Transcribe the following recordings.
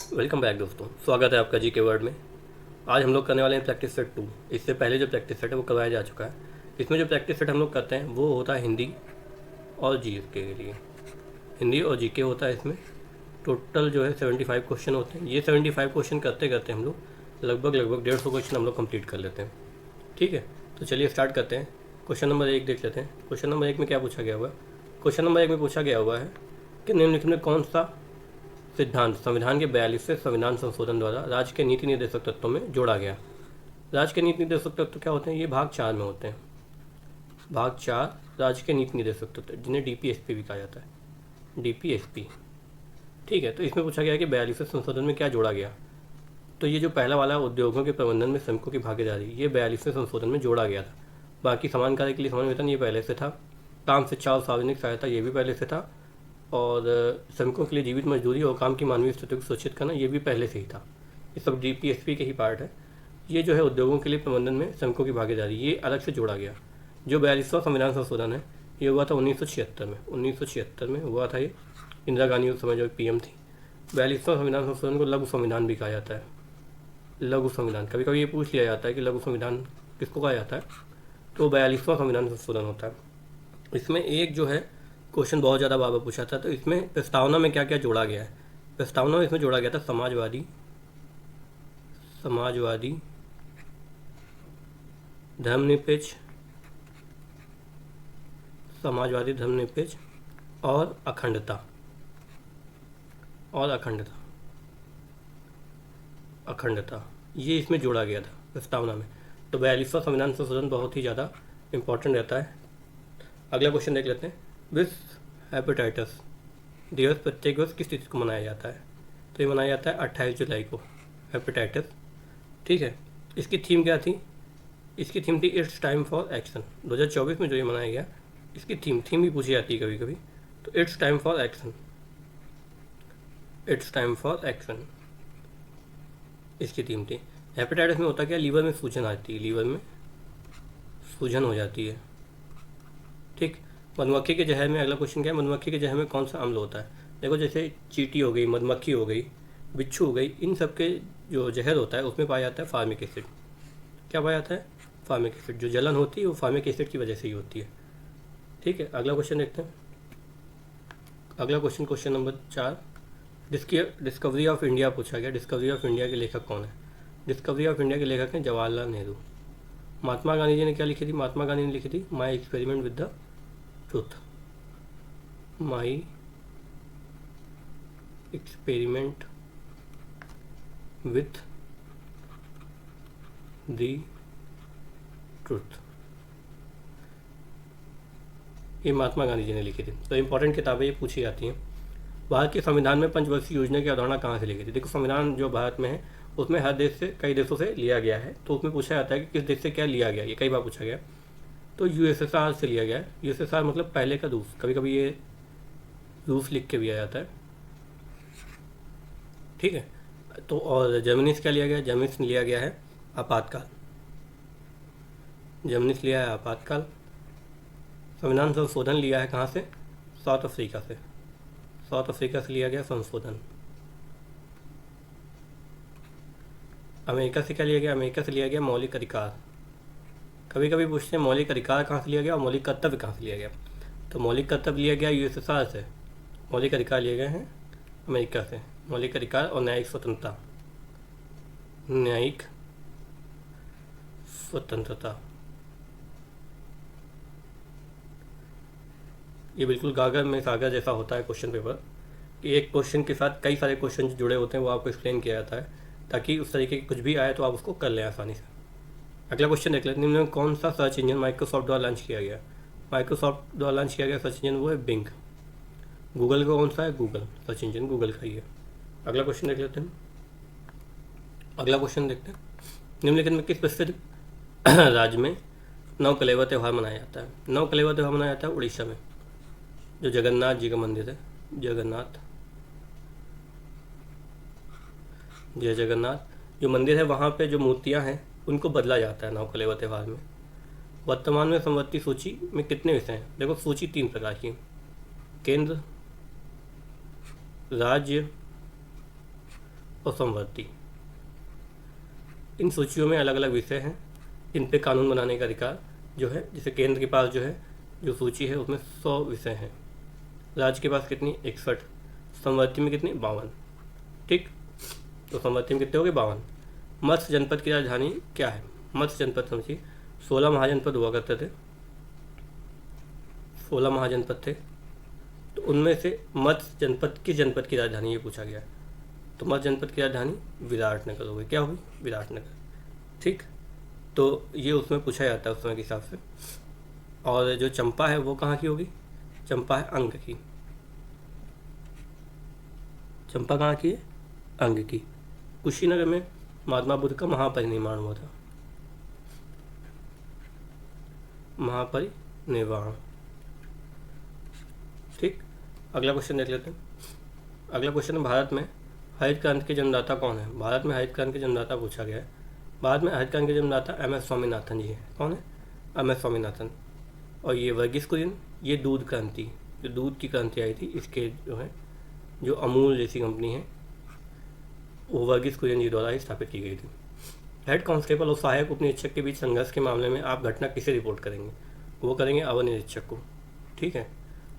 Welcome back दोस्तों, स्वागत है आपका जी के वर्ड में। आज हम लोग करने वाले हैं प्रैक्टिस सेट 2। इससे पहले जो प्रैक्टिस सेट है वो करवाया जा चुका है। इसमें जो प्रैक्टिस सेट हम लोग करते हैं वो होता है हिंदी और जी के लिए। हिंदी और जी के होता है इसमें। टोटल जो है 75 क्वेश्चन होते हैं। ये 75 क्वेश्चन करते करते हम लोग लगभग 150 क्वेश्चन हम लोग कंप्लीट कर लेते हैं। ठीक है, तो चलिए स्टार्ट करते हैं। क्वेश्चन नंबर 1 देख लेते हैं। क्वेश्चन नंबर 1 में क्या पूछा गया हुआ है। क्वेश्चन नंबर 1 में पूछा गया हुआ है कि निम्नलिखित में कौन सा सिद्धांत संविधान के 42वें संविधान संशोधन द्वारा राज्य के नीति निर्देशक तत्वों में जोड़ा गया। राज्य के नीति निर्देशक तत्व क्या होते हैं? ये भाग 4 में होते हैं। भाग 4 राज्य के नीति निर्देशक तत्व, जिन्हें डीपीएसपी भी कहा जाता है। डीपीएसपी, ठीक है। तो इसमें पूछा गया कि 42वें संशोधन में क्या जोड़ा गया। तो ये जो पहला वाला उद्योगों के प्रबंधन में श्रमिकों की भागीदारी, ये 42वें संशोधन में जोड़ा गया था। बाकी समान कार्य के लिए समान वेतन, ये पहले से था। काम, शिक्षा और सार्वजनिक सहायता, ये भी पहले से था। और श्रमिकों के लिए जीवित मजदूरी और काम की मानवीय स्थिति को सुरक्षित करना, ये भी पहले से ही था। ये सब डीपीएसपी के ही पार्ट है। ये जो है उद्योगों के लिए प्रबंधन में श्रमिकों की भागीदारी, ये अलग से जोड़ा गया। जो 42वां संविधान संशोधन है ये हुआ था 1976 में। 1976 में हुआ था ये। इंदिरा गांधी उस समय जो पीएम थी। 42वां संविधान संशोधन को लघु संविधान भी कहा जाता है। लघु संविधान, कभी कभी ये पूछ लिया जाता है कि लघु संविधान किसको कहा जाता है, तो 42वां संविधान संशोधन होता है। इसमें एक जो है क्वेश्चन बहुत ज़्यादा बार पूछा था, तो इसमें प्रस्तावना में क्या क्या जोड़ा गया है। प्रस्तावना में इसमें जोड़ा गया था समाजवादी धर्मनिरपेक्ष, समाजवादी धर्मनिरपेक्ष और अखंडता। ये इसमें जोड़ा गया था प्रस्तावना में। तो 42वां संविधान संशोधन बहुत ही ज़्यादा इम्पोर्टेंट रहता है। अगला क्वेश्चन देख लेते हैं। विश्व हेपेटाइटिस दिवस प्रत्येक वर्ष किस तिथि को मनाया जाता है? तो ये मनाया जाता है 28 जुलाई को, हेपेटाइटिस। ठीक है, इसकी थीम क्या थी? इसकी थीम थी इट्स टाइम फॉर एक्शन। 2024 में जो ये मनाया गया, इसकी थीम भी पूछी जाती है कभी कभी। तो इट्स टाइम फॉर एक्शन, इसकी थीम थी। हेपेटाइटिस में होता क्या? लीवर में सूजन आती है, लीवर में सूजन हो जाती है। ठीक। मधुमक्खी के जहर में, अगला क्वेश्चन क्या है? मधुमक्खी के जहर में कौन सा अम्ल होता है? देखो, जैसे चींटी हो गई, मधुमक्खी हो गई, बिच्छू हो गई, इन सब के जो जहर होता है उसमें पाया जाता है फार्मिक एसिड। क्या पाया जाता है? Formic acid. जो जलन होती है वो फार्मिक एसिड की वजह से ही होती है। ठीक है, अगला क्वेश्चन देखते हैं। अगला question number 4। Discovery of India पूछा गया। डिस्कवरी ऑफ इंडिया के लेखक कौन है? डिस्कवरी ऑफ इंडिया के लेखक हैं जवाहरलाल नेहरू। महात्मा गांधी जी ने क्या लिखी थी? महात्मा गांधी ने लिखी थी my experiment with the truth. My experiment with the truth, ये महात्मा गांधी जी ने लिखी थी। तो इंपॉर्टेंट किताबें ये पूछी जाती हैं। भारत के संविधान में पंचवर्षीय योजना की अवधारणा कहाँ से ली गई थी? देखो, संविधान जो भारत में है उसमें हर देश से, कई देशों से लिया गया है। तो उसमें पूछा जाता है कि किस देश से क्या लिया गया, ये कई बार पूछा गया। तो यूएसएसआर से लिया गया है। यूएसएसआर मतलब पहले का रूस, कभी कभी ये रूस लिख के भी आ जाता है। ठीक है। तो और जर्मनी से क्या लिया गया? जर्मनी से लिया गया है आपातकाल। जर्मनी से लिया है आपातकाल। संविधान संशोधन लिया है कहाँ से? साउथ अफ्रीका से। साउथ अफ्रीका से लिया गया संशोधन। अमेरिका से क्या लिया गया? अमेरिका से लिया गया मौलिक अधिकार। कभी कभी पूछते हैं मौलिक अधिकार कहाँ से लिया गया और मौलिक कर्तव्य कहाँ से लिया गया। तो मौलिक कर्तव्य लिया गया यूएसएसआर से, मौलिक अधिकार लिए गए हैं अमेरिका से। मौलिक अधिकार और न्यायिक स्वतंत्रता, न्यायिक स्वतंत्रता, ये बिल्कुल गागर में सागर जैसा होता है क्वेश्चन पेपर, कि एक क्वेश्चन के साथ कई सारे क्वेश्चन जुड़े होते हैं, वो आपको एक्सप्लेन किया जाता है ताकि उस तरीके की कुछ भी आए तो आप उसको कर लें आसानी से। अगला क्वेश्चन देख लेते हैं। निम्न में कौन सा सर्च इंजन माइक्रोसॉफ्ट द्वारा लॉन्च किया गया? माइक्रोसॉफ्ट द्वारा लॉन्च किया गया सर्च इंजन वो है बिंग। गूगल का कौन सा है? गूगल सर्च इंजन गूगल का ही है। अगला क्वेश्चन देख लेते हैं। अगला क्वेश्चन देखते हैं। निम्नलिखित में किस प्रसिद्ध राज्य में नवकलेवर त्यौहार मनाया जाता है? नवकलेवर त्यौहार मनाया जाता है उड़ीसा में, जो जगन्नाथ जी का मंदिर है। जगन्नाथ, जय जगन्नाथ जो मंदिर है, वहाँ पे जो मूर्तियाँ हैं उनको बदला जाता है नवकलेवर त्यौहार में। वर्तमान में संवत्ति सूची में कितने विषय हैं? देखो, सूची 3 प्रकार की: केंद्र, राज्य और समवर्ती। इन सूचियों में अलग अलग विषय हैं, इन पे कानून बनाने का अधिकार जो है, जैसे केंद्र के पास जो है जो सूची है उसमें 100 विषय हैं, राज्य के पास कितनी 61, समवर्ती में कितनी 52। ठीक, तो समवर्ती में कितने हो गए 52। मत्स्य जनपद की राजधानी क्या है? मत्स्य जनपद समझिए 16 महाजनपद हुआ करते थे, 16 महाजनपद थे, तो उनमें से मत्स्य जनपद किस जनपद की राजधानी ये पूछा गया। तो मत्स्य जनपद की राजधानी विराटनगर होगी। क्या होगी? विराटनगर। ठीक, तो ये उसमें पूछा जाता है उस समय के हिसाब से। और जो चंपा है वो कहाँ की होगी? चंपा है अंग की। चंपा कहाँ की है? अंग की। कुशीनगर में महात्मा बुद्ध का महापरिनिर्वाण हुआ था। महापरिनिर्वाण। ठीक, अगला क्वेश्चन देख लेते हैं। अगला क्वेश्चन है, भारत में हरित क्रांति के जन्मदाता कौन है? भारत में हरित क्रांति के जन्मदाता पूछा गया है। भारत में हरित क्रांति के जन्मदाता MS स्वामीनाथन जी हैं। कौन है? MS स्वामीनाथन। और ये वर्गीस कुरियन, ये दूध क्रांति, जो दूध की क्रांति आई थी, इसके जो है जो अमूल जैसी कंपनी है वो वर्गीस कुरियन जी द्वारा ही स्थापित की गई थी। हेड कांस्टेबल और सहायक उप निरीक्षक के बीच संघर्ष के मामले में आप घटना किसे रिपोर्ट करेंगे? वो करेंगे अवर निरीक्षक को। ठीक है।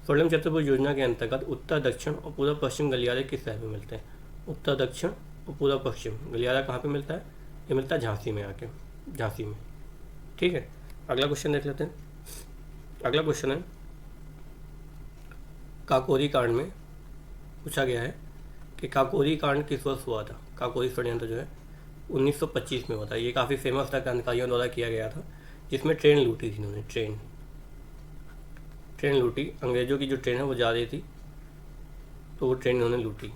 स्वर्णिम चतुर्भुज योजना के अंतर्गत उत्तर दक्षिण और पूर्व पश्चिम गलियारे किस शहर में मिलते हैं? उत्तर दक्षिण और पूर्व पश्चिम गलियारा कहाँ पे मिलता है? ये मिलता है झांसी में आके, झांसी में। ठीक है, अगला क्वेश्चन देख लेते हैं। अगला क्वेश्चन है, काकोरी कांड में पूछा गया है कि काकोरी कांड किस वर्ष हुआ था? काकोरी षड्यंत्र जो है 1925 में हुआ था। ये काफ़ी फेमस था, क्रांतिकारियों द्वारा किया गया था, जिसमें ट्रेन लूटी थी इन्होंने। ट्रेन लूटी, अंग्रेजों की जो ट्रेन है वो जा रही थी, तो वो ट्रेन इन्होंने लूटी।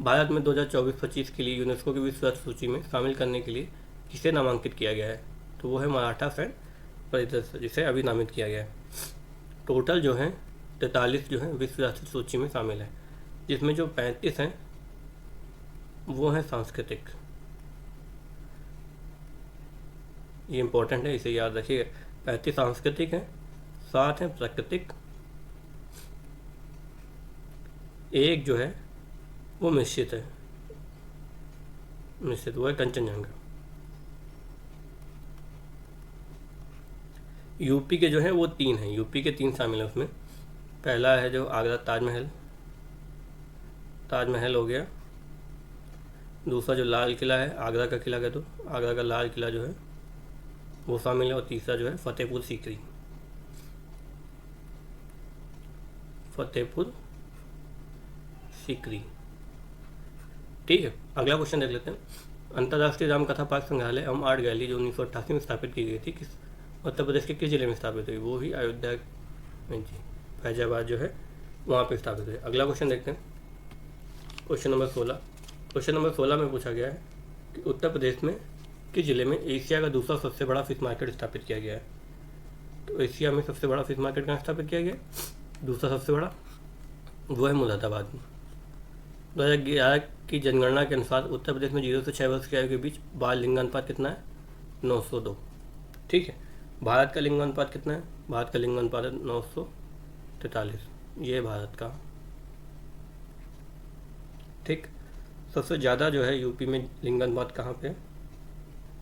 भारत में 2024-25 के लिए यूनेस्को की विश्व धरोहर सूची में शामिल करने के लिए किसे नामांकित किया गया है? तो वो है मराठा सैन्य परिदृश्य, जिसे अभी नामित किया गया है। टोटल जो है 43 जो है विश्व धरोहर सूची में शामिल है, जिसमें जो 35 हैं वो हैं सांस्कृतिक। ये इंपॉर्टेंट है, इसे याद रखिएगा। 35 सांस्कृतिक हैं, 7 हैं प्राकृतिक, एक जो है वो मिश्रित है, मिश्रित वो है कंचनजंगा। यूपी के जो है वो 3 हैं, यूपी के 3 शामिल हैं उसमें। पहला है जो आगरा ताजमहल, ताजमहल हो गया। दूसरा जो लाल किला है, आगरा का किला का, तो आगरा का लाल किला जो है वो शामिल है। और तीसरा जो है फतेहपुर सीकरी, फतेहपुर सीकरी। ठीक है, अगला क्वेश्चन देख लेते हैं। अंतर्राष्ट्रीय रामकथा पार्क संग्रहालय एवं आर्ट गैलरी जो 1988 में स्थापित की गई थी, किस उत्तर प्रदेश के किस जिले में स्थापित हुई? वो ही अयोध्या में जी, फैजाबाद जो है वहाँ पे स्थापित हुई। अगला क्वेश्चन देखते हैं, क्वेश्चन नंबर 16। क्वेश्चन नंबर 16 में पूछा गया है कि उत्तर प्रदेश में किस जिले में एशिया का दूसरा सबसे बड़ा फिश मार्केट स्थापित किया गया है? तो एशिया में सबसे बड़ा फिश मार्केट कहाँ स्थापित किया गया? दूसरा सबसे बड़ा वो है मुरादाबाद में। 2011 की जनगणना के अनुसार उत्तर प्रदेश में 0 से 6 वर्ष की आयु के बीच बाल लिंगानुपात कितना है? 902। ठीक है, भारत का लिंगानुपात कितना है? भारत का लिंगानुपात है 943। ये है भारत का। ठीक, सबसे ज़्यादा जो है यूपी में लिंगानुपात कहाँ पे है?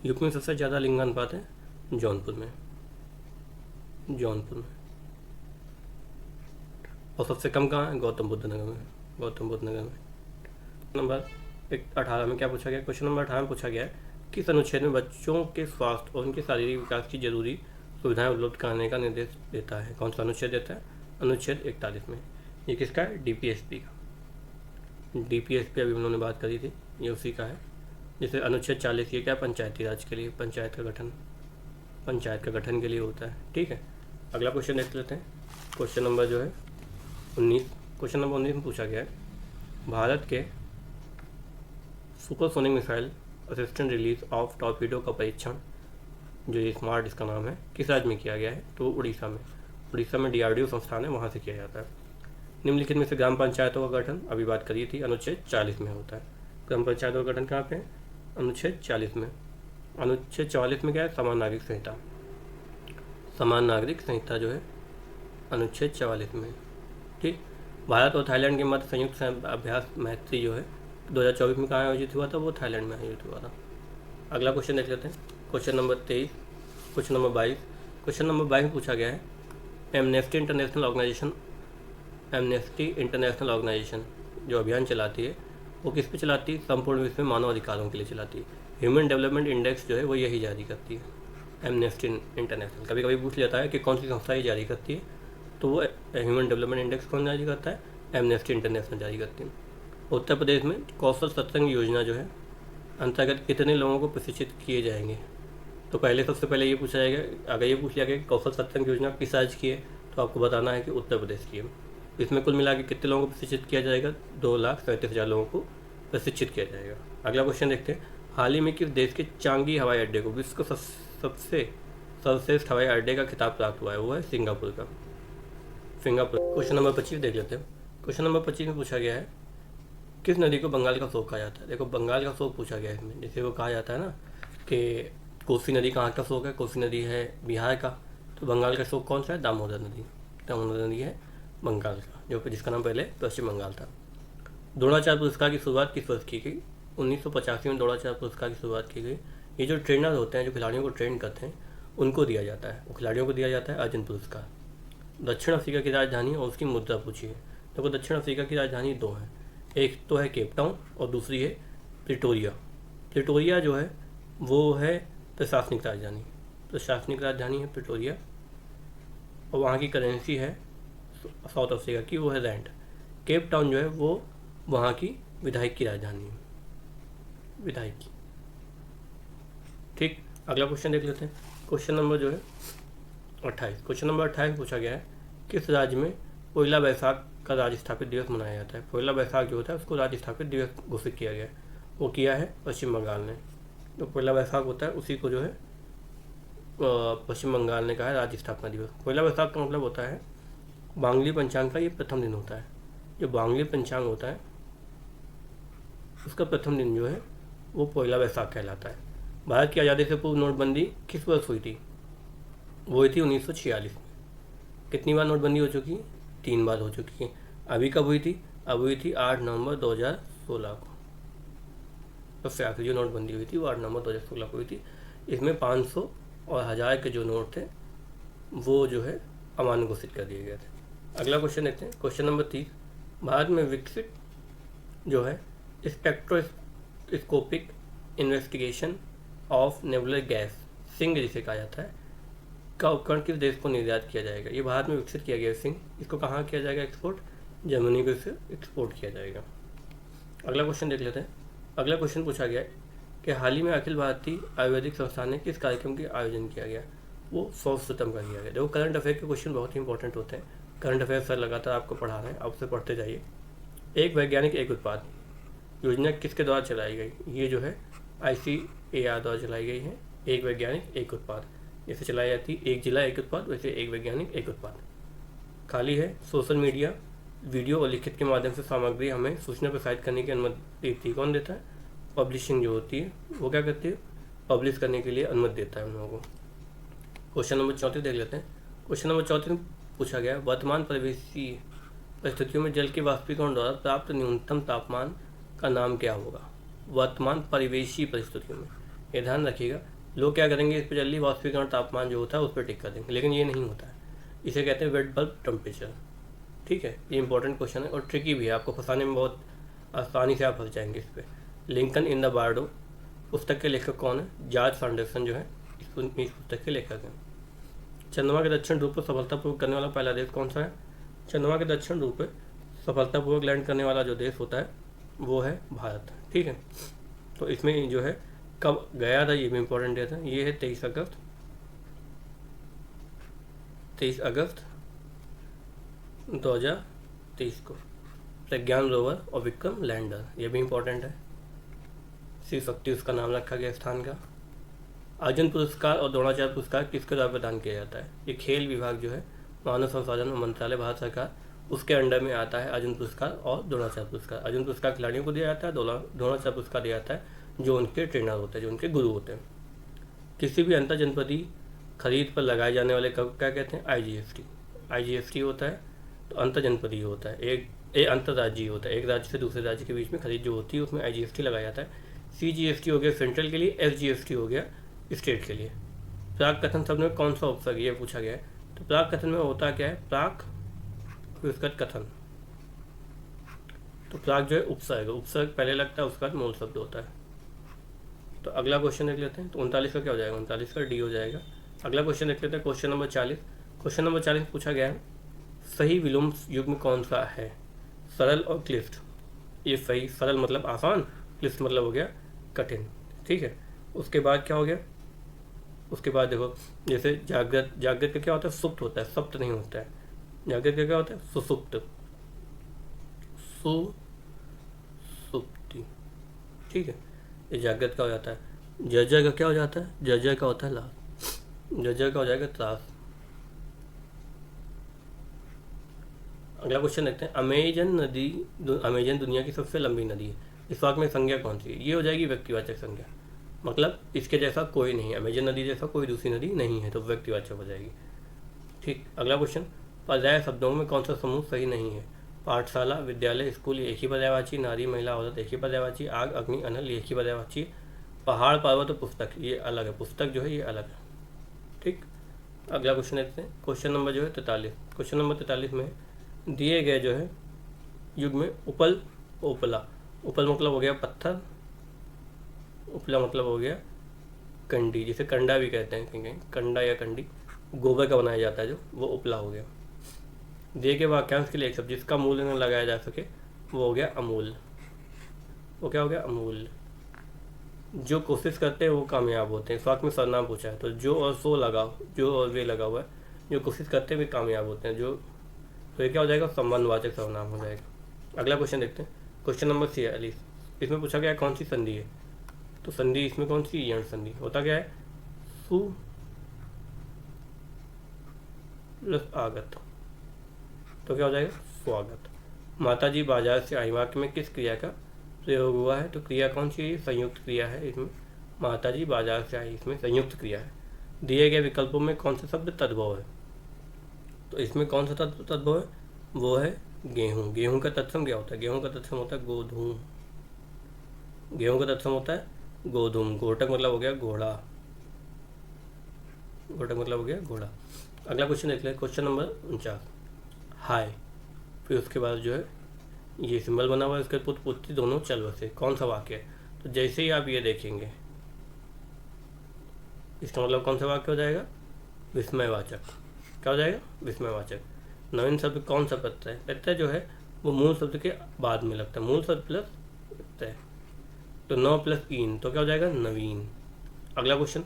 यूपी में सबसे ज़्यादा लिंगानुपात है जौनपुर में, जौनपुर में। और सबसे कम कहाँ है? गौतम बुद्ध नगर में, गौतम बुद्ध नगर में। नंबर 18 में क्या पूछा गया? क्वेश्चन नंबर 18 में पूछा गया है किस अनुच्छेद में बच्चों के स्वास्थ्य और उनके शारीरिक विकास की जरूरी सुविधाएं उपलब्ध कराने का निर्देश देता है? कौन सा अनुच्छेद देता है? अनुच्छेद 41 में। ये किसका है? DPSP का। DPSP अभी हम लोगों ने बात करी थी, ये उसी का है। जैसे अनुच्छेद 40 ये क्या? पंचायती राज के लिए, पंचायत का गठन, पंचायत का गठन के लिए होता है। ठीक है, अगला क्वेश्चन देख लेते हैं। क्वेश्चन नंबर जो है 19। क्वेश्चन नंबर 19 में पूछा गया है भारत के supersonic missile assistant release of torpedo का परीक्षण, जो ये स्मार्ट इसका नाम है, किस राज्य में किया गया है? तो उड़ीसा में। उड़ीसा में DRDO संस्थान है, वहाँ से किया जाता है। निम्नलिखित में से ग्राम पंचायतों का गठन अभी बात करी थी, अनुच्छेद 40 में होता है। ग्राम पंचायतों का गठन कहाँ पे है? अनुच्छेद 40 में। अनुच्छेद 44 में क्या है? समान नागरिक संहिता। समान नागरिक संहिता जो है अनुच्छेद 44 में। ठीक, भारत और थाईलैंड के मध्य संयुक्त अभ्यास मैत्री जो है 2024 में कहाँ आयोजित हुआ था, वो थाईलैंड में आयोजित हुआ था। अगला क्वेश्चन देख लेते हैं, question number 23, question number 22। Question number 22 में पूछा गया है एमनेस्टी इंटरनेशनल ऑर्गेनाइजेशन जो अभियान चलाती है वो किस पे चलाती है, संपूर्ण विश्व में मानव अधिकारों के लिए चलाती है। ह्यूमन डेवलपमेंट इंडेक्स जो है वो यही जारी करती है, एमनेस्टी इंटरनेशनल। कभी कभी पूछ लेता है कि कौन सी संस्था ये जारी करती है, तो वो ह्यूमन डेवलपमेंट इंडेक्स कौन जारी करता है, एमनेस्टी इंटरनेशनल जारी करती है। उत्तर प्रदेश में कौशल सत्संग योजना जो है अंतर्गत कितने लोगों को प्रशिक्षित किए जाएंगे। तो पहले सबसे पहले ये पूछा जाएगा, अगर ये पूछ लिया गया कि कौशल सत्संग योजना किस राज्य की है, तो आपको बताना है कि उत्तर प्रदेश की है। इसमें कुल मिला के कितने लोगों को प्रशिक्षित किया जाएगा, 2,37,000 लोगों को प्रशिक्षित किया जाएगा। अगला क्वेश्चन देखते हैं, हाल ही में किस देश के चांगी हवाई अड्डे को विश्व का सबसे सर्वश्रेष्ठ हवाई अड्डे का खिताब प्राप्त हुआ है, वो है सिंगापुर का, सिंगापुर। क्वेश्चन नंबर 25 देख लेते हैं। क्वेश्चन नंबर 25 में पूछा गया है किस नदी को बंगाल का शोक कहा जाता है। देखो बंगाल का शोक पूछा गया है इसमें, जैसे वो कहा जाता है ना कि कोसी नदी कहाँ का शोक है, कोसी नदी है बिहार का, तो बंगाल का शोक कौन सा है, दामोदर नदी। दामोदर नदी है बंगाल का, जो जिसका नाम पहले पश्चिम बंगाल था। द्रोणाचार्य पुरस्कार की शुरुआत किस वर्ष की गई, 1985 में द्रोणाचार्य पुरस्कार की शुरुआत की गई। ये जो ट्रेनर होते हैं, जो खिलाड़ियों को ट्रेन करते हैं, उनको दिया जाता है, वो खिलाड़ियों को दिया जाता है अर्जुन पुरस्कार। दक्षिण अफ्रीका की राजधानी और उसकी मुद्रा पूछी है। देखो दक्षिण अफ्रीका की राजधानी दो हैं, एक तो है केप टाउन और दूसरी है प्रिटोरिया। प्रिटोरिया जो है वो है प्रशासनिक राजधानी है प्रिटोरिया, और वहाँ की करेंसी है साउथ अफ्रीका की, वो है रैंड। केप टाउन जो है वो वहाँ की विधायक की राजधानी है, विधायक की। ठीक, अगला क्वेश्चन देख लेते हैं, क्वेश्चन नंबर जो है 28। क्वेश्चन नंबर 28 पूछा गया है किस राज्य में पोइला बैसाख का राज्य स्थापित दिवस मनाया जाता है। पोइला बैसाख जो होता है उसको राज्य स्थापित दिवस घोषित किया गया है, वो किया है पश्चिम बंगाल ने। जो पोइला बैसाख होता है उसी को जो है पश्चिम बंगाल ने कहा है राज्य स्थापना दिवस। पोइला बैसाख का मतलब होता है बांग्ली पंचांग का ये प्रथम दिन होता है। जो बांग्ली पंचांग होता है उसका प्रथम दिन जो है वो पोइला बैसाख कहलाता है। भारत की आज़ादी से पूर्व नोटबंदी किस वर्ष हुई थी, वो हुई थी 1946 में। कितनी बार नोटबंदी हो चुकी है, 3 बार हो चुकी है। अभी कब हुई थी, अब हुई थी 8 नवंबर 2016 को। सबसे आखिरी जो नोटबंदी हुई थी वो 8 नवंबर 2016 को हुई थी। इसमें 500 और 1000 के जो नोट थे वो जो है अमान्य घोषित कर दिए गए थे। अगला क्वेश्चन देखते हैं, क्वेश्चन नंबर 30। भारत में विकसित जो है spectroscopic investigation of nebular gas, सिंग जिसे कहा जाता है, का उपकरण किस देश को निर्यात किया जाएगा। ये भारत में विकसित किया गया सिंग, इसको कहाँ किया जाएगा एक्सपोर्ट, जर्मनी को इसे एक्सपोर्ट किया जाएगा। अगला क्वेश्चन देख लेते हैं। अगला क्वेश्चन पूछा गया है कि हाल ही में अखिल भारतीय आयुर्वेदिक संस्थान ने किस कार्यक्रम के आयोजन किया गया, वो 100 सितंबर का किया गया। देखो करंट अफेयर के क्वेश्चन बहुत ही इंपॉर्टेंट होते हैं। करंट अफेयर सर लगातार आपको पढ़ा रहे हैं, आप उसे पढ़ते जाइए। एक वैज्ञानिक एक उत्पाद योजना किसके द्वारा चलाई गई, ये जो है ICAR द्वारा चलाई गई है। एक वैज्ञानिक एक उत्पाद जैसे चलाई जाती है, एक जिला एक उत्पाद, वैसे एक वैज्ञानिक एक उत्पाद। खाली है सोशल मीडिया, वीडियो और लिखित के माध्यम से सामग्री हमें सूचना प्रसारित करने की अनुमति देती है। कौन देता है, पब्लिशिंग जो होती है वो क्या करती है, पब्लिश करने के लिए अनुमति देता है उन लोगों को। क्वेश्चन नंबर 34 देख लेते हैं। क्वेश्चन नंबर 34 में पूछा गया वर्तमान परिवेशीय परिस्थितियों में जल के वाष्पीकरण द्वारा प्राप्त न्यूनतम तापमान का नाम क्या होगा। वर्तमान परिवेशीय परिस्थितियों में, ये ध्यान रखिएगा, लोग क्या करेंगे, इस पर जल्दी वाष्पीकरण तापमान जो होता है उस पर टिक कर देंगे, लेकिन ये नहीं होता है। इसे कहते हैं वेट बल्ब टेम्परेचर। ठीक है, ये इंपॉर्टेंट क्वेश्चन है और ट्रिकी भी है, आपको फंसाने में बहुत आसानी से आप फंस जाएंगे इस पर। लिंकन इन द बार्डो पुस्तक के लेखक कौन है, जॉर्ज फर्ग्यूसन जो है इस पुस्तक के लेखक हैं। चंद्रमा के दक्षिण ध्रुव पर सफलतापूर्वक करने वाला पहला देश कौन सा है। चंद्रमा के दक्षिण ध्रुव पर सफलतापूर्वक लैंड करने वाला जो देश होता है वो है भारत। ठीक है, तो इसमें जो है कब गया था, ये भी इम्पोर्टेंट डेट है, ये है 23 अगस्त 2023 को। प्रज्ञान रोवर और विक्रम लैंडर, ये भी इम्पोर्टेंट है। शिव शक्ति उसका नाम रखा गया स्थान का। अर्जुन पुरस्कार और द्रोणाचार्य पुरस्कार किसके द्वारा प्रदान किया जाता है। ये खेल विभाग जो है मानव संसाधन मंत्रालय भारत सरकार, उसके अंडर में आता है अर्जुन पुरस्कार और द्रोणाचार्य पुरस्कार। अर्जुन पुरस्कार खिलाड़ियों को दिया जाता है, द्रोणाचार्य पुरस्कार दिया जाता है जो उनके ट्रेनर होते हैं, जो उनके गुरु होते हैं। किसी भी अंतर जनपदीय खरीद पर लगाए जाने वाले कर क्या कहते हैं, IGST। IGST होता है तो अंतर जनपदीय होता है, एक ए अंतर्राज्यीय होता है, एक राज्य से दूसरे राज्य के बीच में खरीद जो होती है उसमें IGST लगाया जाता है। CGST हो गया सेंट्रल के लिए, SGST हो गया स्टेट के लिए। प्राक कथन शब्द में कौन सा उपसर्ग ये पूछा गया है, तो प्राक कथन में होता क्या है, प्राक फिर उसका कथन, तो प्राक जो है उपसर्ग, उपसर्ग पहले लगता है उसके बाद मूल शब्द होता है। तो अगला क्वेश्चन देख लेते हैं, तो 39 का क्या हो जाएगा, 39 का D हो जाएगा। अगला क्वेश्चन देख लेते हैं, क्वेश्चन नंबर 40। क्वेश्चन नंबर 40 पूछा गया है सही विलोम युग्म कौन सा है, सरल और क्लिष्ट। ये सही, सरल मतलब आसान, क्लिष्ट मतलब हो गया कठिन, ठीक है। उसके बाद क्या हो गया, उसके बाद देखो जैसे जागृत, जागृत का क्या होता है, सुप्त होता है, सप्त नहीं होता है। जागृत का क्या होता है, सुसुप्त, सुसुप्ति, ठीक है, ये जागृत का हो जाता है। जर्जर का क्या हो जाता है, जर्जर का होता है लाश, जर्जर का हो जाएगा त्रास। अगला क्वेश्चन देखते हैं, अमेजन नदी, अमेजन दुनिया की सबसे लंबी नदी है, इस वाक्य में संज्ञा कौन सी है, ये हो जाएगी व्यक्तिवाचक संज्ञा, मतलब इसके जैसा कोई नहीं है, अमेजन नदी जैसा कोई दूसरी नदी नहीं है, तो व्यक्तिवाचक हो जाएगी, ठीक। अगला क्वेश्चन, पर्याय शब्दों में कौन सा समूह सही नहीं है, पाठशाला, विद्यालय, स्कूल एक ही पर्यायवाची, नारी, महिला, औरत एक ही पर्यायवाची, आग, अग्नि, अनल एक ही पर्यायवाची, पहाड़, पर्वत और पुस्तक ये अलग है, पुस्तक जो है ये अलग है, ठीक। अगला क्वेश्चन देखते हैं, क्वेश्चन नंबर जो है 43। क्वेश्चन नंबर 43 में दिए गए जो है युग में उपल, उपला, उपल मतलब हो गया पत्थर, उपला मतलब हो गया कंडी, जिसे कंडा भी कहते हैं, कहीं कंडा या कंडी गोबर का बनाया जाता है जो, वो उपला हो गया। दिए गए वाक्यांश के लिए एक शब्द जिसका मूल न लगाया जा सके वो हो गया अमूल, वो क्या हो गया अमूल। जो कोशिश करते हैं वो कामयाब होते हैं, इस वाक्य में सर्वनाम पूछा है, तो जो और सो लगाओ, जो और वे लगा हुआ है, जो कोशिश करते हैं वे कामयाब होते हैं, जो, तो ये क्या हो जाएगा, संबंधवाचक सर्वनाम हो जाएगा। अगला क्वेश्चन देखते हैं, क्वेश्चन नंबर 46। इसमें पूछा गया कौन सी संधि है, तो संधि इसमें कौन सी, यण संधि। होता क्या है, सु प्लस आगत, तो क्या हो जाएगा स्वागत। माताजी बाजार से आई, वाक्य में किस क्रिया का प्रयोग हुआ है, तो क्रिया कौन सी है, संयुक्त क्रिया है, इसमें माताजी बाजार से आई, इसमें संयुक्त क्रिया है। दिए गए विकल्पों में कौन सा शब्द तद्भव है, तो इसमें कौन सा तद्भव है, वो है गेहूँ। गेहूँ का तत्सम क्या होता है, गेहूँ का तत्सम होता है गोधूम, गेहूँ का तत्सम होता है गोधूम। घोटक मतलब हो गया घोड़ा, घोटक मतलब हो गया घोड़ा। अगला क्वेश्चन देख ले, क्वेश्चन नंबर 49। हाय, फिर उसके बाद जो है ये सिंबल बना हुआ है, उसके पुत्र पुत्री दोनों चल बसे, कौन सा वाक्य है, तो जैसे ही आप ये देखेंगे इसका मतलब कौन सा वाक्य हो जाएगा, विस्मयवाचक। क्या हो जाएगा, विस्मयवाचक। नवीन शब्द कौन सा प्रत्यय है, प्रत्यय जो है वो मूल शब्द के बाद में लगता है, मूल शब्द प्लस प्रत्यय, तो नौ प्लस ईन, तो क्या हो जाएगा नवीन। अगला क्वेश्चन,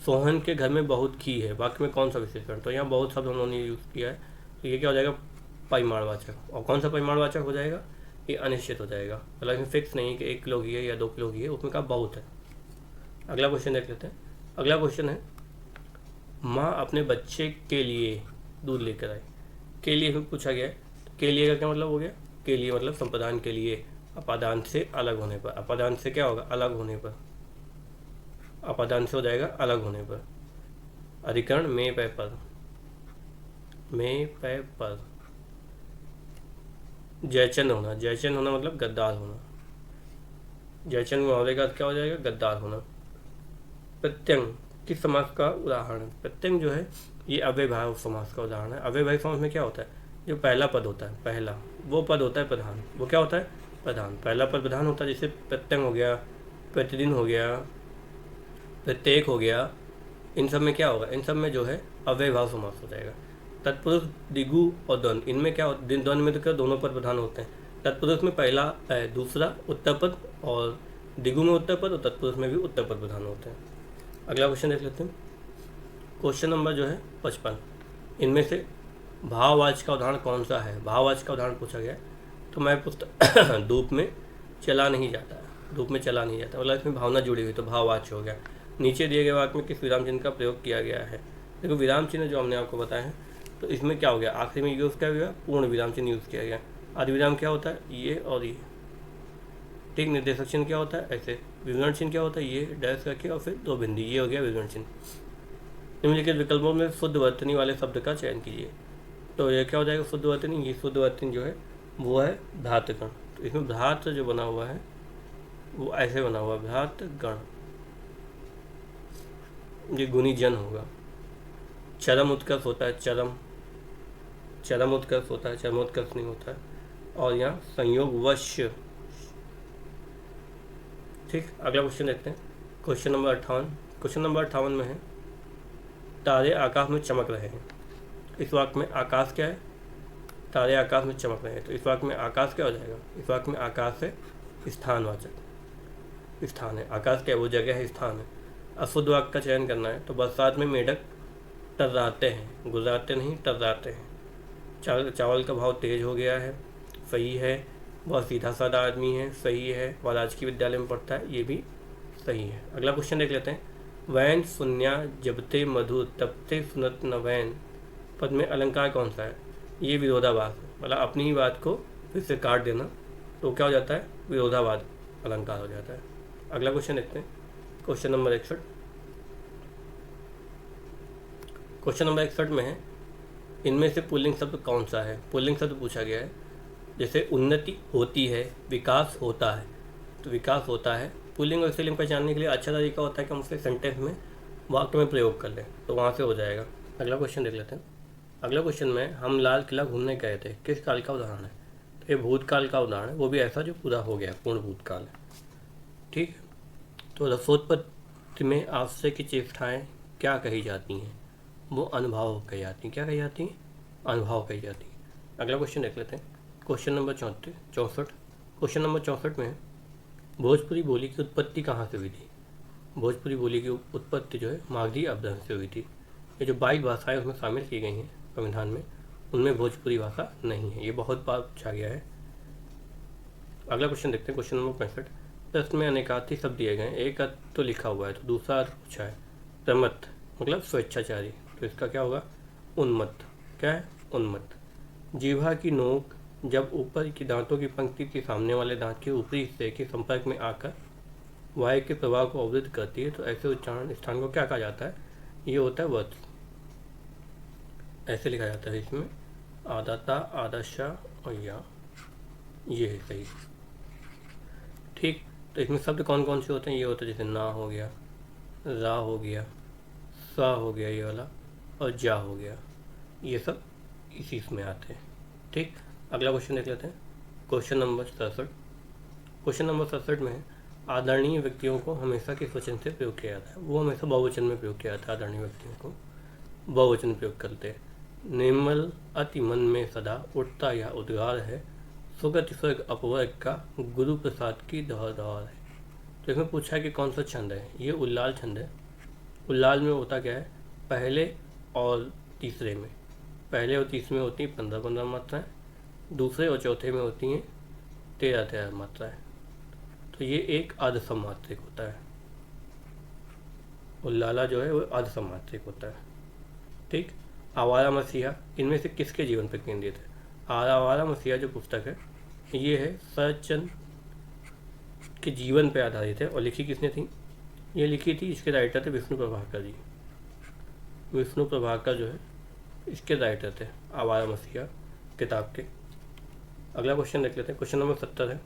सोहन के घर में बहुत घी है, वाक्य में कौन सा विशेषण, तो यहाँ बहुत शब्द उन्होंने यूज़ किया है, तो ये क्या हो जाएगा परिमाणवाचक। और कौन सा परिमाणवाचक हो जाएगा, ये अनिश्चित हो जाएगा, मतलब इसमें फिक्स नहीं है कि 1 किलो घी है या 2 किलो घी है, उसमें का बहुत है। अगला क्वेश्चन देख लेते हैं। अगला क्वेश्चन है, माँ अपने बच्चे के लिए दूध लेकर आई, के लिए भी पूछा गया है, के लिए का क्या मतलब हो गया, के लिए मतलब संप्रदान के लिए, अपादान से अलग होने पर, अपादान से क्या होगा, अलग होने पर, अपादान से हो जाएगा अलग होने पर। अधिकरण में पे पर, में पे पर। जयचंद होना, जयचंद होना मतलब गद्दार होना, जयचंद मुहावरे का क्या हो जाएगा, गद्दार होना। प्रत्यंग किस समास का उदाहरण, प्रत्यंग जो है ये अव्ययभाव समास का उदाहरण है। अव्ययभाव समास में क्या होता है, जो पहला पद होता है, पहला वो पद होता है प्रधान, वो क्या होता है प्रधान, पहला पद प्रधान होता है, जैसे प्रत्यंग हो गया, प्रतिदिन हो गया, प्रत्येक हो गया, इन सब में क्या होगा, इन सब में जो है अव्ययभाव समास हो जाएगा। तत्पुरुष, दिगु और द्वंद्व, इनमें क्या होता है, द्वंद्व में तो क्या दोनों पद प्रधान होते हैं, तत्पुरुष में पहला दूसरा उत्तर पद, और दिगु में उत्तर पद, और तत्पुरुष में भी उत्तर पद प्रधान होते हैं। अगला क्वेश्चन देख लेते हैं, क्वेश्चन नंबर जो है 55। इनमें से भाववाचक का उदाहरण कौन सा है, भाववाचक का उदाहरण पूछा गया, तो मैं पुस्तक धूप में चला नहीं जाता, धूप में चला नहीं जाता, मतलब इसमें भावना जुड़ी हुई, तो भाववाचक हो गया। नीचे दिए गए वाक्य में किस विराम चिन्ह का प्रयोग किया गया है, देखो विराम चिन्ह जो हमने आपको बताया है, तो इसमें क्या हो गया, आखिरी में यूज़ किया गया, पूर्ण विराम चिन्ह यूज़ किया गया। आदि विराम क्या होता है, ये और ये, ठीक। निर्देशक चिन्ह क्या होता है, ऐसे। विवरण चिन्ह क्या होता है, ये डैश करके और फिर 2 बिंदी, ये हो गया विवरण चिन्ह। निम्नलिखित विकल्पों में शुद्ध वर्तनी वाले शब्द का चयन कीजिए, तो ये क्या हो जाएगा शुद्ध वर्तनी, ये शुद्ध वर्तनी जो है वो है भ्रातगण। तो इसमें भ्रात जो बना हुआ है वो ऐसे बना हुआ है, भ्रातगण, ये गुनी जन होगा। चरम उत्कर्ष होता है, चरम उत्कर्ष होता है, चरमोत्कर्ष नहीं होता है। और यहाँ संयोग वश। ठीक, अगला क्वेश्चन देखते हैं। Question number 58। क्वेश्चन नंबर 58 में है तारे आकाश में चमक रहे हैं। इस वाक्य में आकाश क्या है? तारे आकाश में चमक रहे हैं। तो इस वाक्य में आकाश क्या हो जाएगा? इस वाक्य में आकाश है स्थानवाचक, स्थान है। आकाश क्या है? वो जगह है, स्थान है। अशुद्ध वाक्य का चयन करना है। तो बरसात में मेढक टर्राते हैं, गुजराते नहीं टर्राते हैं। चावल का भाव तेज हो गया है, सही है। बहुत सीधा साधा आदमी है, सही है। वह राजकीय विद्यालय में पढ़ता है, ये भी सही है। अगला क्वेश्चन देख लेते हैं। वैन शून्या जबते मधु तबते सुनत न वैन पद में अलंकार कौन सा है? ये विरोधाभास है, मतलब अपनी ही बात को फिर से काट देना, तो क्या हो जाता है? विरोधाभास अलंकार हो जाता है। अगला क्वेश्चन देखते हैं। Question number 61। क्वेश्चन नंबर 61 में है इनमें से पुल्लिंग शब्द कौन सा है? पुल्लिंग शब्द पूछा गया है। जैसे उन्नति होती है, विकास होता है, तो विकास होता है। पुल्लिंग और स्त्रीलिंग पहचानने के लिए अच्छा तरीका होता है कि हम उसे सेंटेंस में, वाक्य में प्रयोग कर लें, तो वहाँ से हो जाएगा। अगला क्वेश्चन देख लेते हैं। अगला क्वेश्चन में हम लाल किला घूमने गए थे, किस काल का उदाहरण है? तो ये भूतकाल का उदाहरण है, वो भी ऐसा जो पूरा हो गया, पूर्ण भूतकाल है। ठीक है, तो रसोत्पत्ति में आवश्यक की चेष्टाएँ क्या कही जाती हैं? वो अनुभव कही जाती हैं। क्या कही जाती हैं? अनुभव कही जाती है। अगला क्वेश्चन देख लेते हैं। Question number 64। क्वेश्चन नंबर 64 में भोजपुरी बोली की उत्पत्ति कहाँ से हुई थी? भोजपुरी बोली की उत्पत्ति जो है मागधी अपभ्रंश से हुई थी। ये जो 22 भाषाएं उसमें शामिल की गई हैं संविधान में, उनमें भोजपुरी भाषा नहीं है। ये बहुत बार पूछा गया है। अगला क्वेश्चन देखते हैं। Question number 65। प्रश्न में अनेकार्थी शब्द दिए गए हैं, एक अर्थ तो लिखा हुआ है, तो दूसरा अर्थ पूछा है। प्रमत्त मतलब स्वेच्छाचारी, तो इसका क्या होगा? उन्मत्त। क्या है? उन्मत्त। जीवा की नोक जब ऊपर की दांतों की पंक्ति के सामने वाले दांत के ऊपरी हिस्से के संपर्क में आकर वायु के प्रवाह को अवरुद्ध करती है, तो ऐसे उच्चारण स्थान को क्या कहा जाता है? ये होता है वत्स। ऐसे लिखा जाता है इसमें, आदाता, आदर्शा और या, ये है सही। ठीक, तो इसमें शब्द कौन कौन से होते हैं? ये होता है जैसे ना हो गया, रा हो गया, सा हो गया ये वाला, और जा हो गया, ये सब इसी में आते हैं। ठीक, अगला क्वेश्चन देख लेते हैं। Question number 67। क्वेश्चन नंबर 67 में आदरणीय व्यक्तियों को हमेशा किस वचन से प्रयोग किया जाता है? वो हमेशा बहुवचन में प्रयोग किया जाता है। आदरणीय व्यक्तियों को बहुवचन प्रयोग करते हैं। निर्मल अति मन में सदा उठता यह उद्गार है, सुगति स्वर्ग अपवर्ग का गुरु प्रसाद की दौर दौर है। तो इसमें पूछा है कि कौन सा छंद है? ये उल्लाल छंद है। उल्लाल में होता क्या है? पहले और तीसरे में, पहले और तीसरे में होती हैं 15-15 मात्राएँ, दूसरे और चौथे में होती हैं 13-13 मात्राएँ। तो ये एक अर्ध सम्मात्रिक होता है। उल्लाला जो है वो अर्ध सम्मात्रिक होता है। ठीक, आवारा मसीहा इनमें से किसके जीवन पर केंद्रित है? आवारा मसीहा जो पुस्तक है ये है शरदचंद्र के जीवन पर आधारित है। और लिखी किसने थी? ये लिखी थी, इसके राइटर थे विष्णु प्रभाकर जी। विष्णु प्रभाकर जो है इसके राइटर थे आवारा मसीहा किताब के। अगला क्वेश्चन देख लेते हैं। क्वेश्चन नंबर 70 है।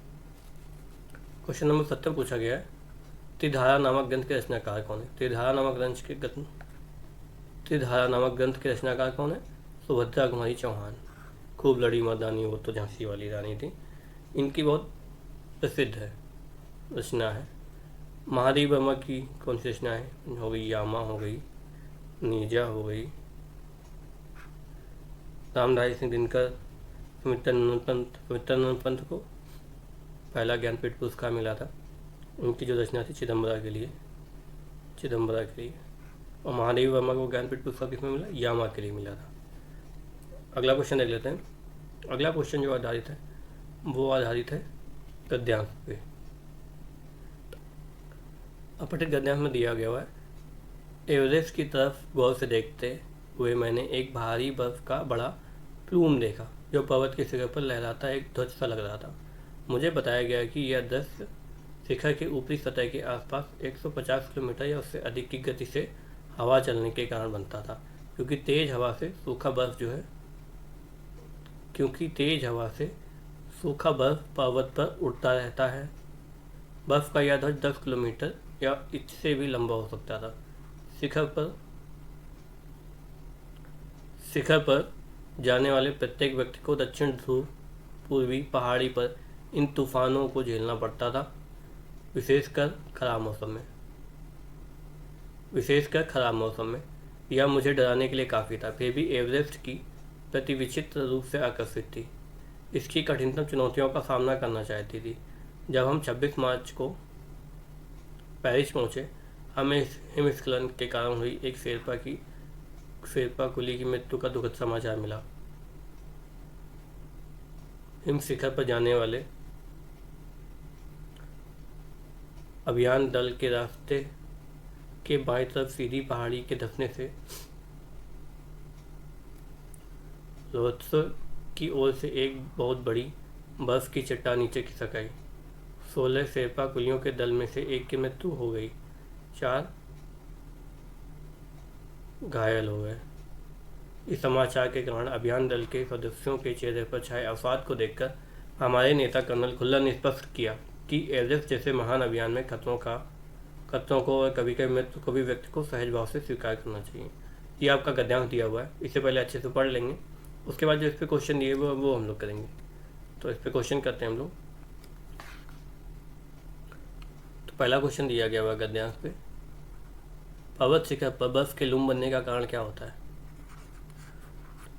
क्वेश्चन नंबर 70 पूछा गया है त्रिधारा नामक ग्रंथ के रचनाकार कौन है? त्रिधारा नामक ग्रंथ के रचनाकार कौन है? सुभद्रा कुमारी चौहान। खूब लड़ी मर्दानी, वो तो झांसी वाली रानी थी। इनकी बहुत प्रसिद्ध है रचना है। महादेव वर्मा की कौन सी रचना है? हो गई यामा, हो गई नीजा, हो गई रामधारी सिंह दिनकर। सुमित्रानंद पंत को पहला ज्ञानपीठ पुरस्कार मिला था। उनकी जो रचना थी चिदम्बरा के लिए। और महादेव वर्मा को ज्ञानपीठ पुरस्कार किसमें मिला? यामा के लिए मिला था। अगला क्वेश्चन देख लेते हैं। अगला क्वेश्चन जो आधारित है वो आधारित है गद्यांश पे। अपठित गद्यांश में दिया गया हुआ है एवरेस्ट की तरफ गौर से देखते हुए मैंने एक भारी बर्फ का बड़ा प्लूम देखा जो पर्वत के शिखर पर लहराता एक ध्वज सा लग रहा था। मुझे बताया गया कि यह दृश्य शिखर के ऊपरी सतह के आसपास 150 किलोमीटर या उससे अधिक की गति से हवा चलने के कारण बनता था, क्योंकि तेज हवा से सूखा बर्फ पर्वत पर उड़ता रहता है। बर्फ का यह ध्वज 10 किलोमीटर या इससे भी लंबा हो सकता था। शिखर पर जाने वाले प्रत्येक व्यक्ति को दक्षिण ध्रुव पूर्वी पहाड़ी पर इन तूफानों को झेलना पड़ता था, विशेषकर खराब मौसम में। यह मुझे डराने के लिए काफ़ी था, फिर भी एवरेस्ट की प्रति विचित्र रूप से आकर्षित थी। इसकी कठिनतम चुनौतियों का सामना करना चाहती थी। जब हम 26 मार्च को पेरिस पहुँचे, हमें हिमस्खलन के कारण हुई एक शेरपा कुली की मृत्यु का दुखद समाचार मिला। हिम शिखर पर जाने वाले अभियान दल के रास्ते के बाईं तरफ सीधी पहाड़ी के धंसने से रोहत्सर की ओर से एक बहुत बड़ी बर्फ की चट्टान नीचे खिसक आई। 16 शेरपा कुलियों के दल में से एक की मृत्यु हो गई, 4 घायल हो गए। इस समाचार के कारण अभियान दल के सदस्यों के चेहरे पर छाए अवसाद को देखकर हमारे नेता कर्नल खुल्लर ने स्पष्ट किया कि एवरेस्ट जैसे महान अभियान में खतरों को और कभी कभी मृत्यु को भी व्यक्ति को सहज भाव से स्वीकार करना चाहिए। ये आपका गद्यांश दिया हुआ है, इससे पहले अच्छे से पढ़ लेंगे, उसके बाद जो इस पर क्वेश्चन दिए वो हम लोग करेंगे। तो इस पर क्वेश्चन करते हैं हम लोग। तो पहला क्वेश्चन दिया गया हुआ गद्यांश पे, पर्वत शिखर पर बर्फ के लूम बनने का कारण क्या होता है?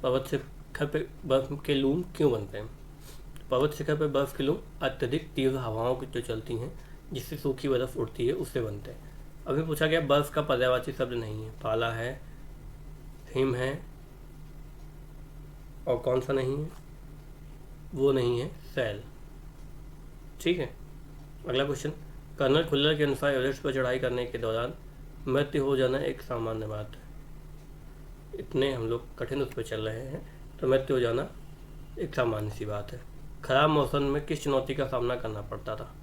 पर्वत शिखर पे बर्फ के लूम क्यों बनते हैं? पर्वत शिखर पर बर्फ के लूम अत्यधिक तीव्र हवाओं की जो चलती हैं, जिससे सूखी बर्फ उड़ती है, उससे बनते हैं। अभी पूछा गया बर्फ का पर्यायवाची शब्द नहीं है, पाला है, हिम है, और कौन सा नहीं है? वो नहीं है, सैल। ठीक है। अगला क्वेश्चन, कर्नल खुल्लर के अनुसार एवरेस्ट पर चढ़ाई करने के दौरान मृत्यु हो जाना एक सामान्य बात है। इतने हम लोग कठिन उस पर चल रहे हैं, तो मृत्यु हो जाना एक सामान्य सी बात है। खराब मौसम में किस चुनौती का सामना करना पड़ता था?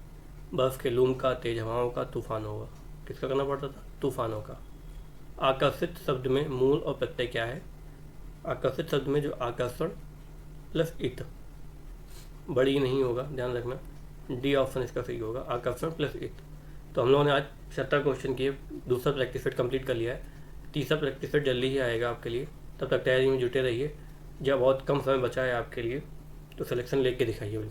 बर्फ के लूम का, तेज हवाओं का, तूफानों का। किसका करना पड़ता था? तूफानों का। आकर्षित शब्द में मूल और प्रत्यय क्या है? आकर्षित शब्द में जो आकर्षण प्लस इत, बड़ी नहीं होगा, ध्यान रखना, डी ऑप्शन इसका सही होगा, आकर्षण प्लस इत। तो हम लोगों ने आज 70 क्वेश्चन किए, दूसरा प्रैक्टिस सेट कंप्लीट कर लिया है, तीसरा प्रैक्टिस सेट जल्दी ही आएगा आपके लिए। तब तक तैयारी में जुटे रहिए। जब बहुत कम समय बचा है आपके लिए, तो सिलेक्शन लेके दिखाइए।